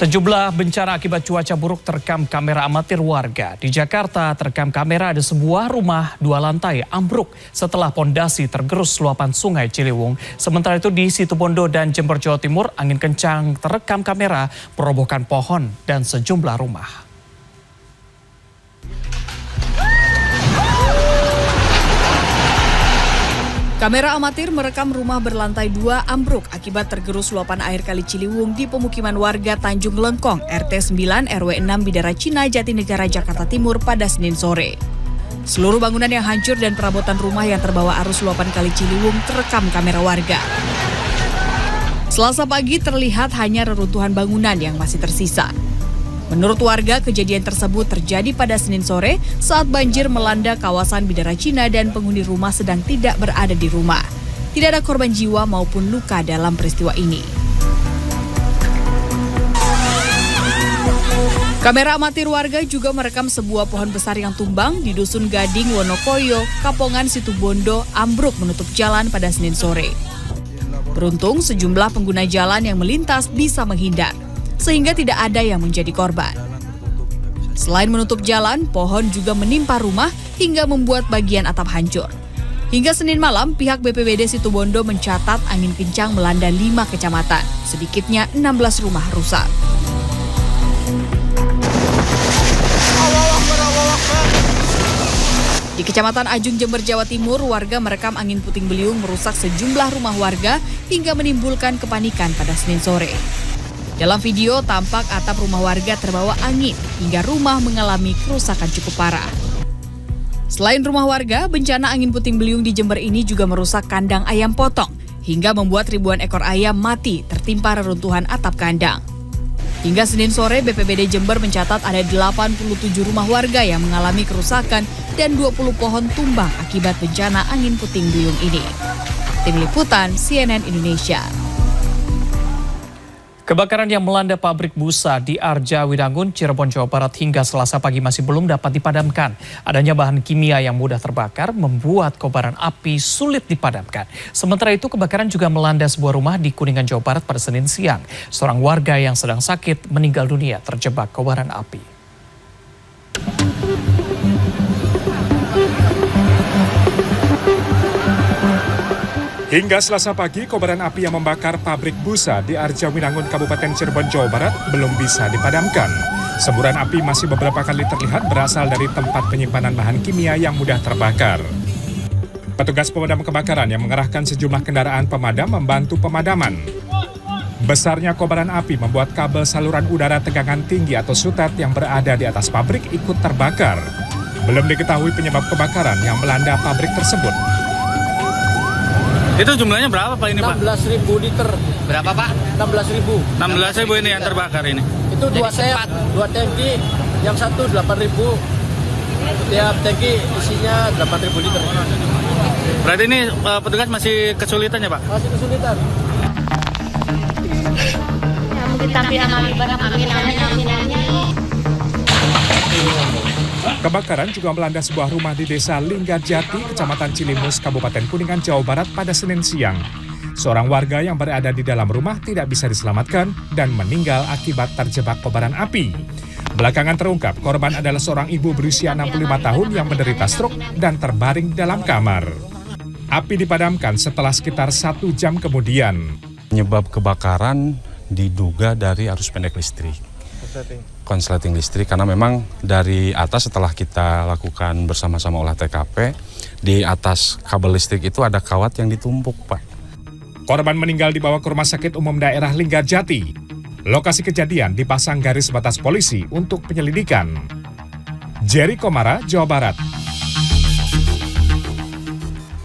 Sejumlah bencana akibat cuaca buruk terekam kamera amatir warga. Di Jakarta terekam kamera ada sebuah rumah 2 lantai ambruk setelah pondasi tergerus luapan sungai Ciliwung. Sementara itu di Situbondo dan Jember, Jawa Timur, angin kencang terekam kamera merobohkan pohon dan sejumlah rumah. Kamera amatir merekam rumah berlantai 2 ambruk akibat tergerus luapan air Kali Ciliwung di pemukiman warga Tanjung Lengkong, RT 9 RW 6 Bidara Cina, Jatinegara, Jakarta Timur pada Senin sore. Seluruh bangunan yang hancur dan perabotan rumah yang terbawa arus luapan Kali Ciliwung terekam kamera warga. Selasa pagi terlihat hanya reruntuhan bangunan yang masih tersisa. Menurut warga, kejadian tersebut terjadi pada Senin sore saat banjir melanda kawasan Bidara Cina dan penghuni rumah sedang tidak berada di rumah. Tidak ada korban jiwa maupun luka dalam peristiwa ini. Kamera amatir warga juga merekam sebuah pohon besar yang tumbang di Dusun Gading, Wonokoyo, Kapongan, Situbondo, ambruk menutup jalan pada Senin sore. Beruntung sejumlah pengguna jalan yang melintas bisa menghindar, sehingga tidak ada yang menjadi korban. Selain menutup jalan, pohon juga menimpa rumah hingga membuat bagian atap hancur. Hingga Senin malam, pihak BPBD Situbondo mencatat angin kencang melanda 5 kecamatan. Sedikitnya 16 rumah rusak. Di Kecamatan Ajung, Jember, Jawa Timur, warga merekam angin puting beliung merusak sejumlah rumah warga hingga menimbulkan kepanikan pada Senin sore. Dalam video, tampak atap rumah warga terbawa angin hingga rumah mengalami kerusakan cukup parah. Selain rumah warga, bencana angin puting beliung di Jember ini juga merusak kandang ayam potong hingga membuat ribuan ekor ayam mati tertimpa reruntuhan atap kandang. Hingga Senin sore, BPBD Jember mencatat ada 87 rumah warga yang mengalami kerusakan dan 20 pohon tumbang akibat bencana angin puting beliung ini. Tim Liputan CNN Indonesia. Kebakaran yang melanda pabrik busa di Arjawinangun, Cirebon, Jawa Barat hingga Selasa pagi masih belum dapat dipadamkan. Adanya bahan kimia yang mudah terbakar membuat kobaran api sulit dipadamkan. Sementara itu kebakaran juga melanda sebuah rumah di Kuningan, Jawa Barat pada Senin siang. Seorang warga yang sedang sakit meninggal dunia terjebak kobaran api. Hingga Selasa pagi, kobaran api yang membakar pabrik busa di Arjawinangun, Kabupaten Cirebon, Jawa Barat belum bisa dipadamkan. Semburan api masih beberapa kali terlihat berasal dari tempat penyimpanan bahan kimia yang mudah terbakar. Petugas pemadam kebakaran yang mengerahkan sejumlah kendaraan pemadam membantu pemadaman. Besarnya kobaran api membuat kabel saluran udara tegangan tinggi atau sutet yang berada di atas pabrik ikut terbakar. Belum diketahui penyebab kebakaran yang melanda pabrik tersebut. Itu jumlahnya berapa Pak ini Pak? 16.000 liter. Berapa Pak? 16.000. 16.000 ini yang terbakar ini. Itu 2 set, 2 tangki, yang satu 8.000. Tiap tangki isinya 8.000 liter. Berarti ini petugas masih kesulitan ya Pak? Masih kesulitan. Tapi Kebakaran juga melanda sebuah rumah di Desa Linggarjati, Kecamatan Cilimus, Kabupaten Kuningan, Jawa Barat pada Senin siang. Seorang warga yang berada di dalam rumah tidak bisa diselamatkan dan meninggal akibat terjebak kobaran api. Belakangan terungkap korban adalah seorang ibu berusia 65 tahun yang menderita stroke dan terbaring dalam kamar. Api dipadamkan setelah sekitar 1 jam kemudian. Penyebab kebakaran diduga dari arus pendek listrik. Konsleting listrik, karena memang dari atas setelah kita lakukan bersama-sama olah TKP, di atas kabel listrik itu ada kawat yang ditumpuk Pak. Korban meninggal dibawa ke Rumah Sakit Umum Daerah Linggarjati. Lokasi kejadian dipasang garis batas polisi untuk penyelidikan. Jerry Komara, Jawa Barat.